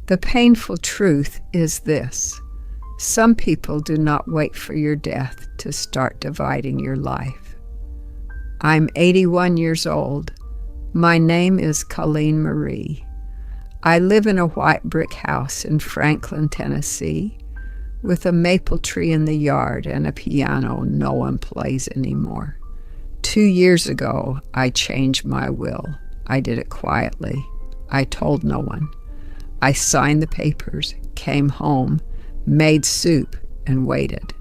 The painful truth is this: some people do not wait for your death to start dividing your life. I'm 81 years old. My name is Colleen Marie. I live in a white brick house in Franklin, Tennessee, with a maple tree in the yard and a piano no one plays anymore. 2 years ago, I changed my will. I did it quietly. I told no one. I signed the papers, came home, made soup, and waited.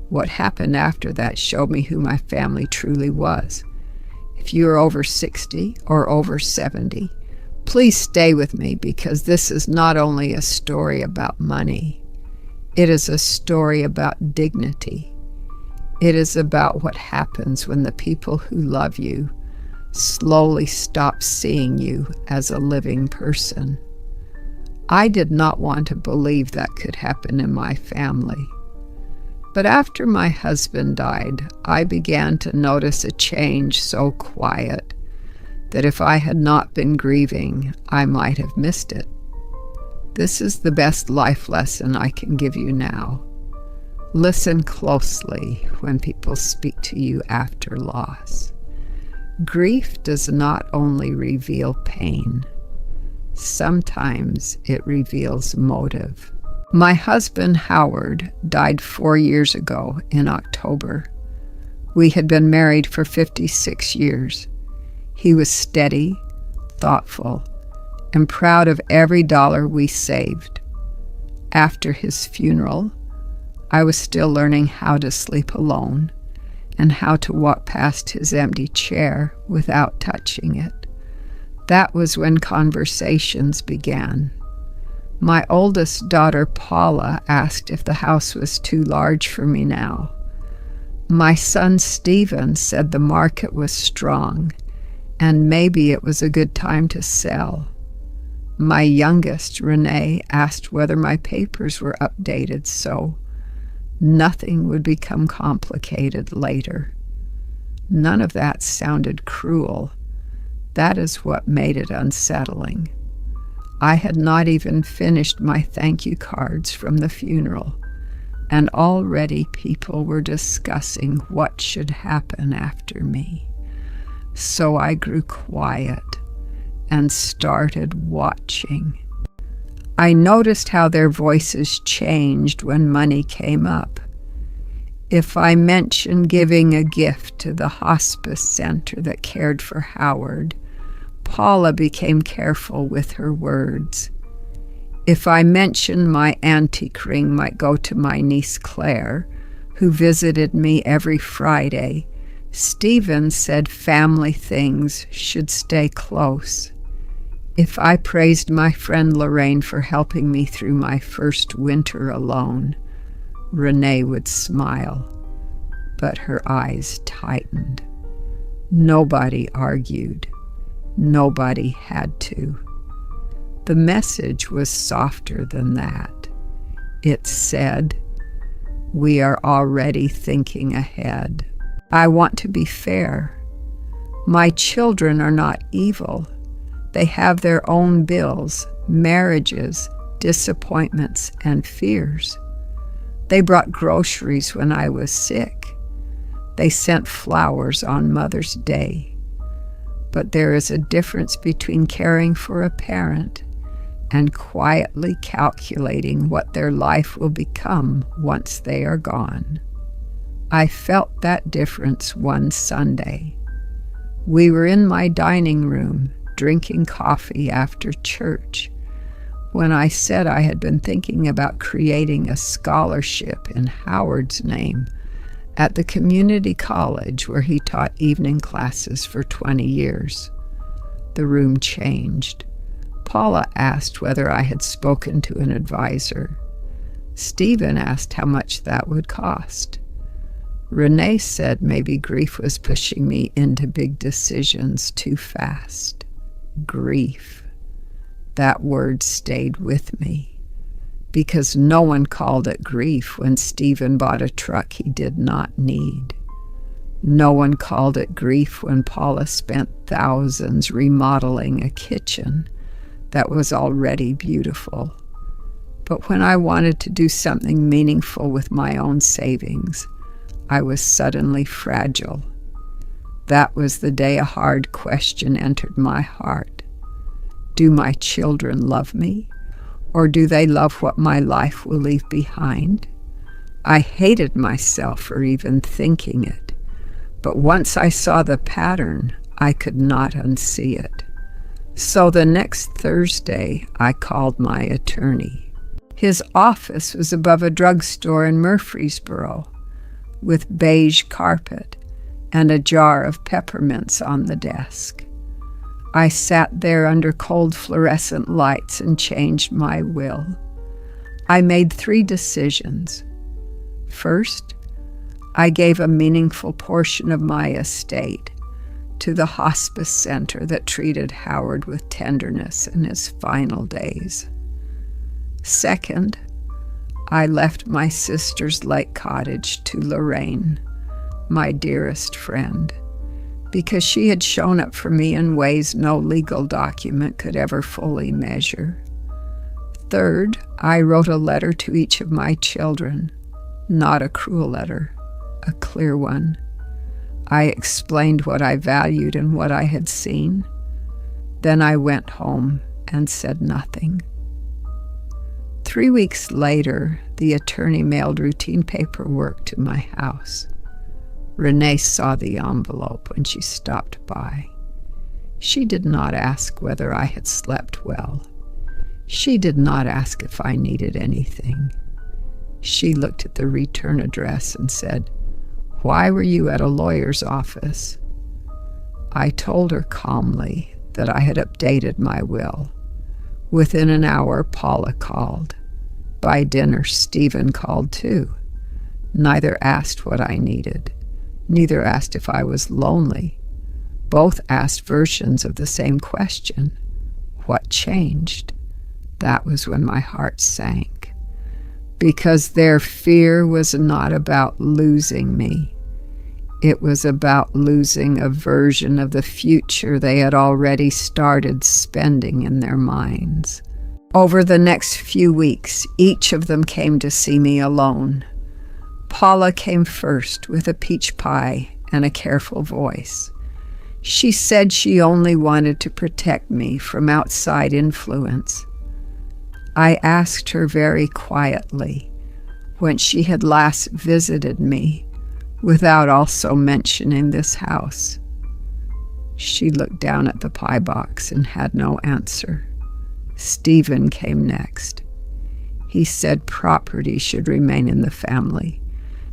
What happened after that showed me who my family truly was. If you are over 60 or over 70, please stay with me, because this is not only a story about money. It is a story about dignity. It is about what happens when the people who love you slowly stop seeing you as a living person. I did not want to believe that could happen in my family. But after my husband died, I began to notice a change so quiet that if I had not been grieving, I might have missed it. This is the best life lesson I can give you now. Listen closely when people speak to you after loss. Grief does not only reveal pain. Sometimes it reveals motive. My husband, Howard, died 4 years ago in October. We had been married for 56 years. He was steady, thoughtful, and proud of every dollar we saved. After his funeral, I was still learning how to sleep alone and how to walk past his empty chair without touching it. That was when conversations began. My oldest daughter, Paula, asked if the house was too large for me now. My son, Stephen, said the market was strong and maybe it was a good time to sell. My youngest, Renee, asked whether my papers were updated so nothing would become complicated later. None of that sounded cruel. That is what made it unsettling. I had not even finished my thank you cards from the funeral, and already people were discussing what should happen after me. So I grew quiet and started watching. I noticed how their voices changed when money came up. If I mentioned giving a gift to the hospice center that cared for Howard, Paula became careful with her words. If I mentioned my antique ring might go to my niece Claire, who visited me every Friday, Stephen said family things should stay close. If I praised my friend Lorraine for helping me through my first winter alone, Renee would smile, but her eyes tightened. Nobody argued. Nobody had to. The message was softer than that. It said, "We are already thinking ahead. I want to be fair. My children are not evil. They have their own bills, marriages, disappointments, and fears. They brought groceries when I was sick. They sent flowers on Mother's Day. But there is a difference between caring for a parent and quietly calculating what their life will become once they are gone." I felt that difference one Sunday. We were in my dining room drinking coffee after church when I said I had been thinking about creating a scholarship in Howard's name at the community college where he taught evening classes for 20 years. The room changed. Paula asked whether I had spoken to an advisor. Stephen asked how much that would cost. Renee said maybe grief was pushing me into big decisions too fast. Grief. That word stayed with me, because no one called it grief when Stephen bought a truck he did not need. No one called it grief when Paula spent thousands remodeling a kitchen that was already beautiful. But when I wanted to do something meaningful with my own savings, I was suddenly fragile. That was the day a hard question entered my heart. Do my children love me, or do they love what my life will leave behind? I hated myself for even thinking it, but once I saw the pattern, I could not unsee it. So the next Thursday, I called my attorney. His office was above a drugstore in Murfreesboro, with beige carpet and a jar of peppermints on the desk. I sat there under cold fluorescent lights and changed my will. I made 3 decisions. First, I gave a meaningful portion of my estate to the hospice center that treated Howard with tenderness in his final days. Second, I left my sister's lake cottage to Lorraine, my dearest friend, because she had shown up for me in ways no legal document could ever fully measure. Third, I wrote a letter to each of my children, not a cruel letter, a clear one. I explained what I valued and what I had seen. Then I went home and said nothing. 3 weeks later, the attorney mailed routine paperwork to my house. Renee saw the envelope when she stopped by. She did not ask whether I had slept well. She did not ask if I needed anything. She looked at the return address and said, "Why were you at a lawyer's office?" I told her calmly that I had updated my will. Within an hour, Paula called. By dinner, Stephen called too. Neither asked what I needed. Neither asked if I was lonely. Both asked versions of the same question. What changed? That was when my heart sank. Because their fear was not about losing me. It was about losing a version of the future they had already started spending in their minds. Over the next few weeks, each of them came to see me alone. Paula came first with a peach pie and a careful voice. She said she only wanted to protect me from outside influence. I asked her very quietly when she had last visited me without also mentioning this house. She looked down at the pie box and had no answer. Stephen came next. He said property should remain in the family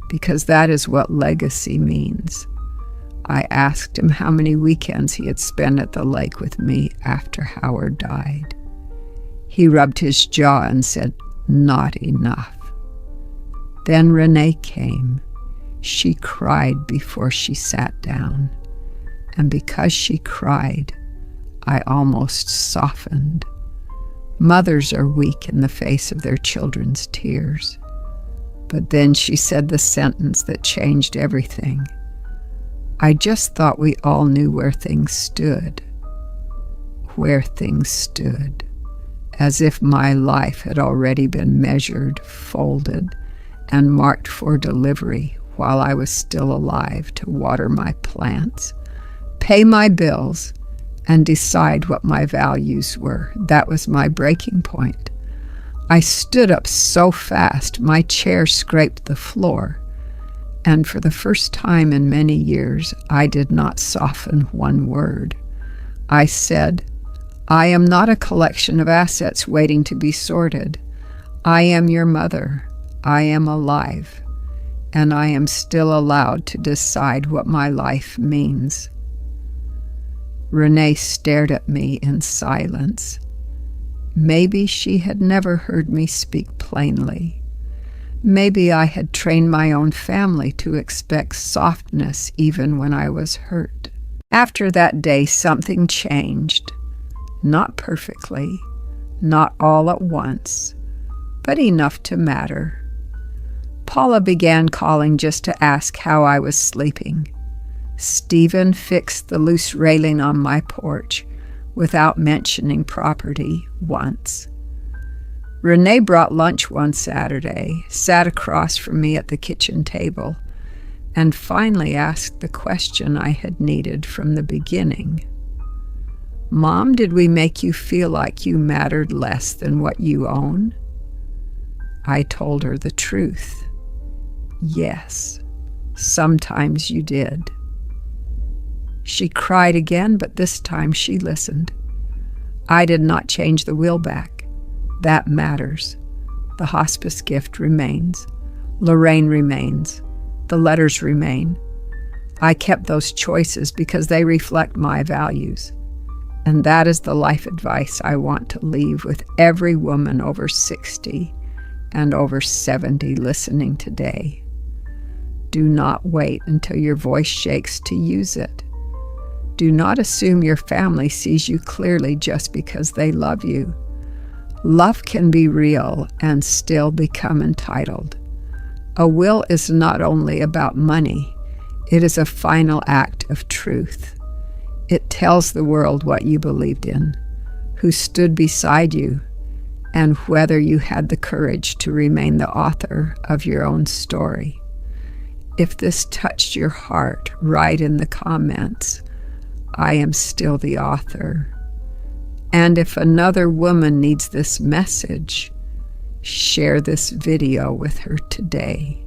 because that is what legacy means. I asked him how many weekends he had spent at the lake with me after Howard died. He rubbed his jaw and said, "Not enough." Then Renee came. She cried before she sat down, and because she cried, I almost softened. Mothers are weak in the face of their children's tears. But then she said the sentence that changed everything. I just thought we all knew where things stood. Where things stood. As if my life had already been measured, folded, and marked for delivery while I was still alive to water my plants, pay my bills, and decide what my values were. That was my breaking point. I stood up so fast my chair scraped the floor, and for the first time in many years, I did not soften one word. I said, "I am not a collection of assets waiting to be sorted. I am your mother. I am alive, and I am still allowed to decide what my life means." Renee stared at me in silence. Maybe she had never heard me speak plainly. Maybe I had trained my own family to expect softness even when I was hurt. After that day, something changed. Not perfectly, not all at once, but enough to matter. Paula began calling just to ask how I was sleeping. Stephen fixed the loose railing on my porch without mentioning property once. Renee brought lunch one Saturday, sat across from me at the kitchen table, and finally asked the question I had needed from the beginning. "Mom, did we make you feel like you mattered less than what you own?" I told her the truth. Yes, sometimes you did. She cried again, but this time she listened. I did not change the will back. That matters. The hospice gift remains. Lorraine remains. The letters remain. I kept those choices because they reflect my values. And that is the life advice I want to leave with every woman over 60 and over 70 listening today. Do not wait until your voice shakes to use it. Do not assume your family sees you clearly just because they love you. Love can be real and still become entitled. A will is not only about money, it is a final act of truth. It tells the world what you believed in, who stood beside you, and whether you had the courage to remain the author of your own story. If this touched your heart, write in the comments, "I am still the author." And if another woman needs this message, share this video with her today.